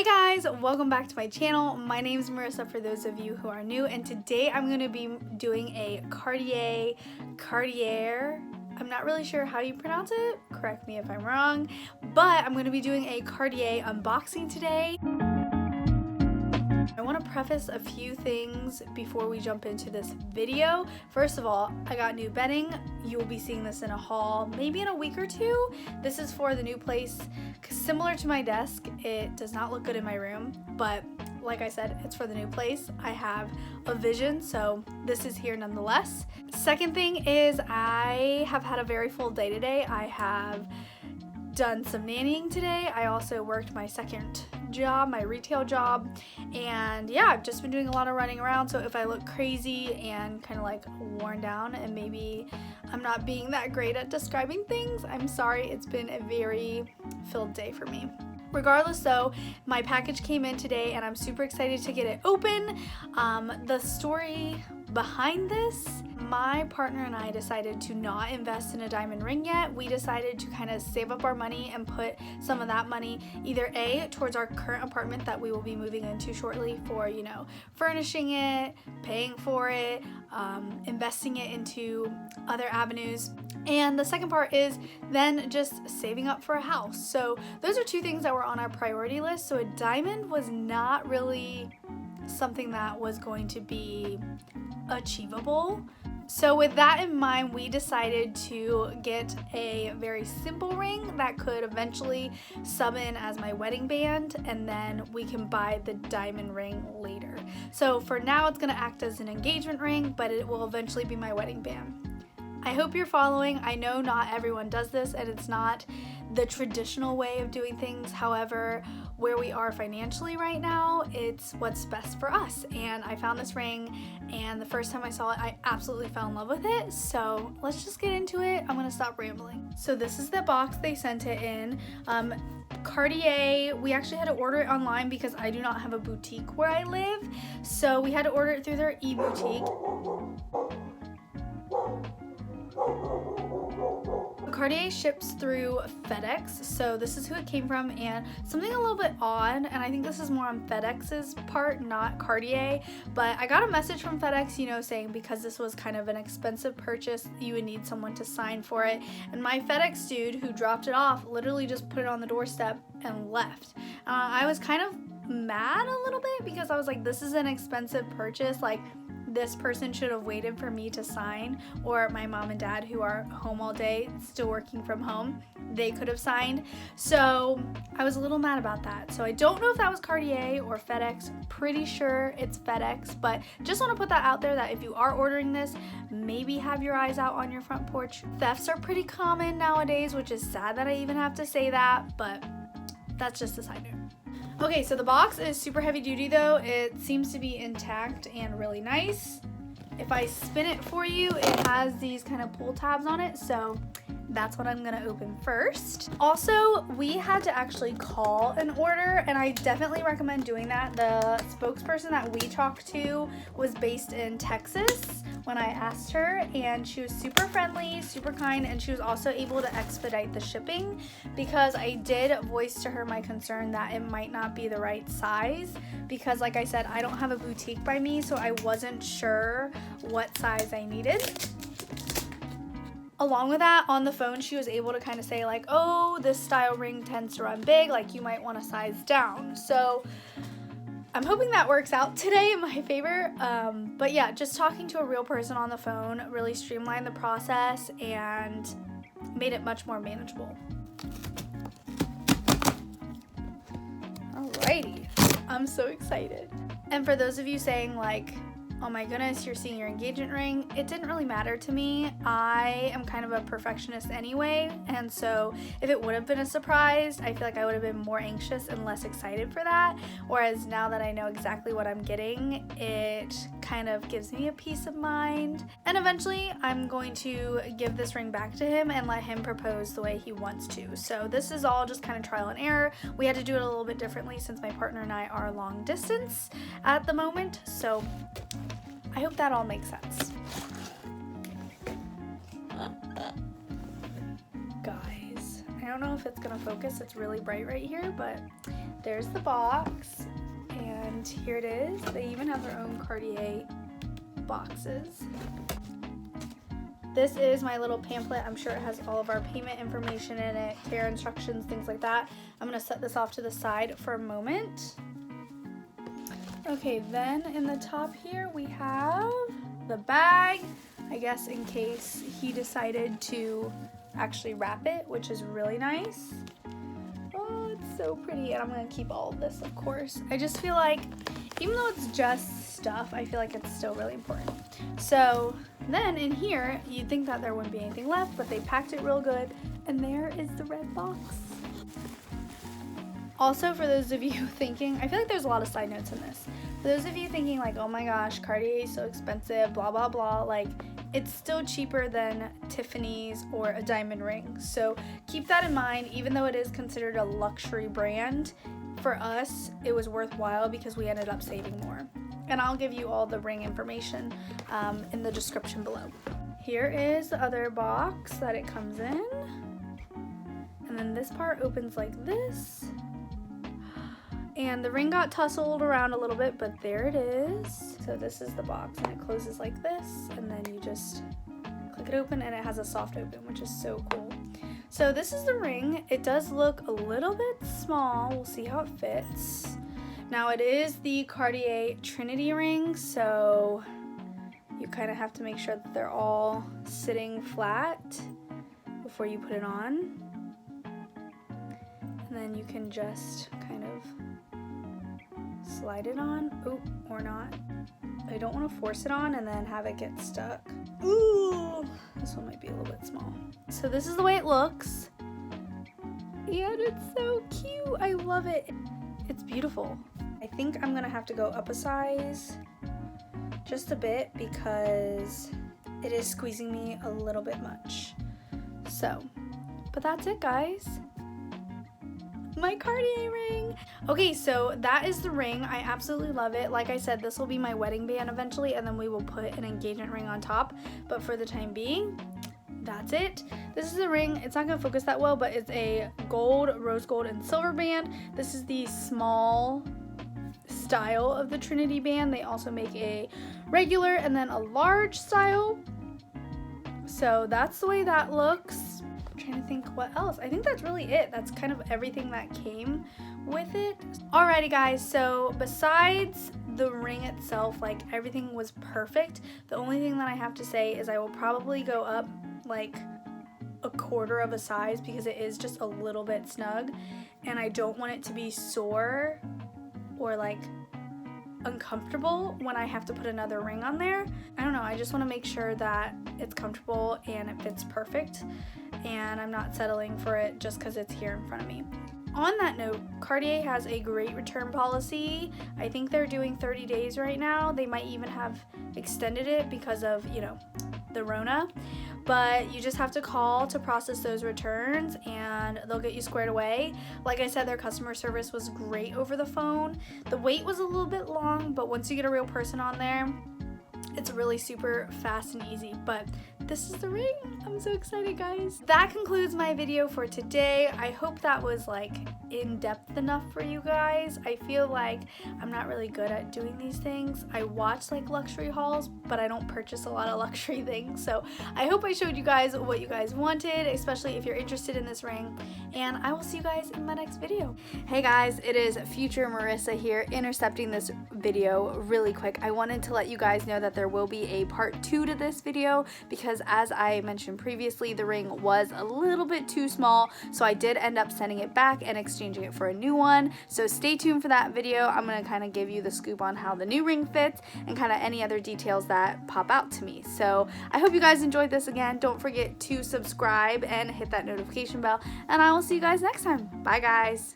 Hey guys, welcome back to my channel. My name is Marissa for those of you who are new, and today I'm going to be doing a Cartier, I'm not really sure how you pronounce it, correct me if I'm wrong, but I'm going to be doing a Cartier unboxing today. I want to preface a few things before we jump into this video. First of all, I got new bedding. You will be seeing this in a haul maybe in a week or two. This is for the new place. Similar to my desk, it does not look good in my room, but like I said, it's for the new place. I have a vision, so this is here nonetheless. Second thing is I have had a very full day today. I have done some nannying today. I also worked my second job, my retail job, and yeah, I've just been doing a lot of running around, so if I look crazy and kind of like worn down and maybe I'm not being that great at describing things, I'm sorry. It's been a very filled day for me. Regardless though, my package came in today and I'm super excited to get it open. The story behind this, my partner and I decided to not invest in a diamond ring yet. We decided to kind of save up our money and put some of that money either A, towards our current apartment that we will be moving into shortly for, you know, furnishing it, paying for it, investing it into other avenues. And the second part is then just saving up for a house. So those are two things that were on our priority list. So a diamond was not really something that was going to be achievable. So with that in mind, we decided to get a very simple ring that could eventually sub in as my wedding band, and then we can buy the diamond ring later. So for now, it's gonna act as an engagement ring, but it will eventually be my wedding band. I hope you're following. I know not everyone does this and it's not the traditional way of doing things. However, where we are financially right now, it's what's best for us. And I found this ring and the first time I saw it, I absolutely fell in love with it. So let's just get into it. I'm gonna stop rambling. So this is the box they sent it in. Cartier, we actually had to order it online because I do not have a boutique where I live. So we had to order it through their e-boutique. Cartier ships through FedEx, so this is who it came from, and something a little bit odd, and I think this is more on FedEx's part, not Cartier, but I got a message from FedEx, you know, saying because this was kind of an expensive purchase, you would need someone to sign for it, and my FedEx dude who dropped it off literally just put it on the doorstep and left. I was kind of mad a little bit because I was like, this is an expensive purchase, like this person should have waited for me to sign, or my mom and dad who are home all day still working from home, they could have signed. So I was a little mad about that. So I don't know if that was Cartier or FedEx. Pretty sure it's FedEx, but just want to put that out there that if you are ordering this, maybe have your eyes out on your front porch. Thefts are pretty common nowadays, which is sad that I even have to say that, but that's just a side note. Okay, so the box is super heavy duty though. It seems to be intact and really nice. If I spin it for you, it has these kind of pull tabs on it, so that's what I'm gonna open first. Also, we had to actually call an order, and I definitely recommend doing that. The spokesperson that we talked to was based in Texas when I asked her, and she was super friendly, super kind, and she was also able to expedite the shipping because I did voice to her my concern that it might not be the right size because, like I said, I don't have a boutique by me, so I wasn't sure what size I needed. Along with that, on the phone, she was able to kind of say like, oh, this style ring tends to run big, like you might want to size down. So I'm hoping that works out today in my favor. But yeah, just talking to a real person on the phone really streamlined the process and made it much more manageable. Alrighty, I'm so excited. And for those of you saying like, oh my goodness, you're seeing your engagement ring, it didn't really matter to me. I am kind of a perfectionist anyway, and so if it would have been a surprise, I feel like I would have been more anxious and less excited for that, whereas now that I know exactly what I'm getting, it kind of gives me a peace of mind. And eventually I'm going to give this ring back to him and let him propose the way he wants to. So this is all just kind of trial and error. We had to do it a little bit differently since my partner and I are long distance at the moment, so I hope that all makes sense. Guys, I don't know if it's gonna focus, it's really bright right here, but there's the box, and here it is. They even have their own Cartier boxes. This is my little pamphlet. I'm sure it has all of our payment information in it, care instructions, things like that. I'm gonna set this off to the side for a moment. Okay, then in the top here we have the bag, I guess in case he decided to actually wrap it, which is really nice. Oh, it's so pretty, and I'm gonna keep all of this, of course. I just feel like, even though it's just stuff, I feel like it's still really important. So then in here, you'd think that there wouldn't be anything left, but they packed it real good, and there is the red box. Also, for those of you thinking, I feel like there's a lot of side notes in this. For those of you thinking like, oh my gosh, Cartier is so expensive, blah, blah, blah, like, it's still cheaper than Tiffany's or a diamond ring. So keep that in mind, even though it is considered a luxury brand, for us, it was worthwhile because we ended up saving more. And I'll give you all the ring information in the description below. Here is the other box that it comes in. And then this part opens like this. And the ring got tussled around a little bit, but there it is. So this is the box, and it closes like this, and then you just click it open, and it has a soft open, which is so cool. So this is the ring. It does look a little bit small. We'll see how it fits. Now it is the Cartier Trinity ring, so you kind of have to make sure that they're all sitting flat before you put it on. And then you can just kind of slide it on. Oh, or not. I don't want to force it on and then have it get stuck. Ooh, this one might be a little bit small. So this is the way it looks. And it's so cute. I love it. It's beautiful. I think I'm gonna have to go up a size just a bit because it is squeezing me a little bit much. So, but that's it, guys. My Cartier ring. Okay, so that is the ring. I absolutely love it. Like I said, this will be my wedding band eventually, and then we will put an engagement ring on top. But for the time being, that's it. This is the ring. It's not gonna focus that well, but it's a gold, rose gold, and silver band. This is the small style of the Trinity band. They also make a regular and then a large style. So that's the way that looks. I'm trying to think what else. I think that's really it. That's kind of everything that came with it. Alrighty guys, so besides the ring itself, like everything was perfect. The only thing that I have to say is I will probably go up like a quarter of a size because it is just a little bit snug and I don't want it to be sore or like uncomfortable when I have to put another ring on there. I don't know, I just want to make sure that it's comfortable and it fits perfect and I'm not settling for it just because it's here in front of me. On that note, Cartier has a great return policy. I think they're doing 30 days right now. They might even have extended it because of, you know, the Rona. But you just have to call to process those returns and they'll get you squared away. Like I said, their customer service was great over the phone. The wait was a little bit long, but once you get a real person on there, it's really super fast and easy. But this is the ring. I'm so excited, guys. That concludes my video for today. I hope that was like in-depth enough for you guys. I feel like I'm not really good at doing these things. I watch like luxury hauls, but I don't purchase a lot of luxury things. So I hope I showed you guys what you guys wanted, especially if you're interested in this ring. And I will see you guys in my next video. Hey guys, it is future Marissa here, intercepting this video really quick. I wanted to let you guys know that there will be a part 2 to this video because as I mentioned previously, the ring was a little bit too small, so I did end up sending it back and exchanging it for a new one. So stay tuned for that video. I'm going to kind of give you the scoop on how the new ring fits and kind of any other details that pop out to me. So I hope you guys enjoyed this. Again, don't forget to subscribe and hit that notification bell, and I will see you guys next time. Bye guys.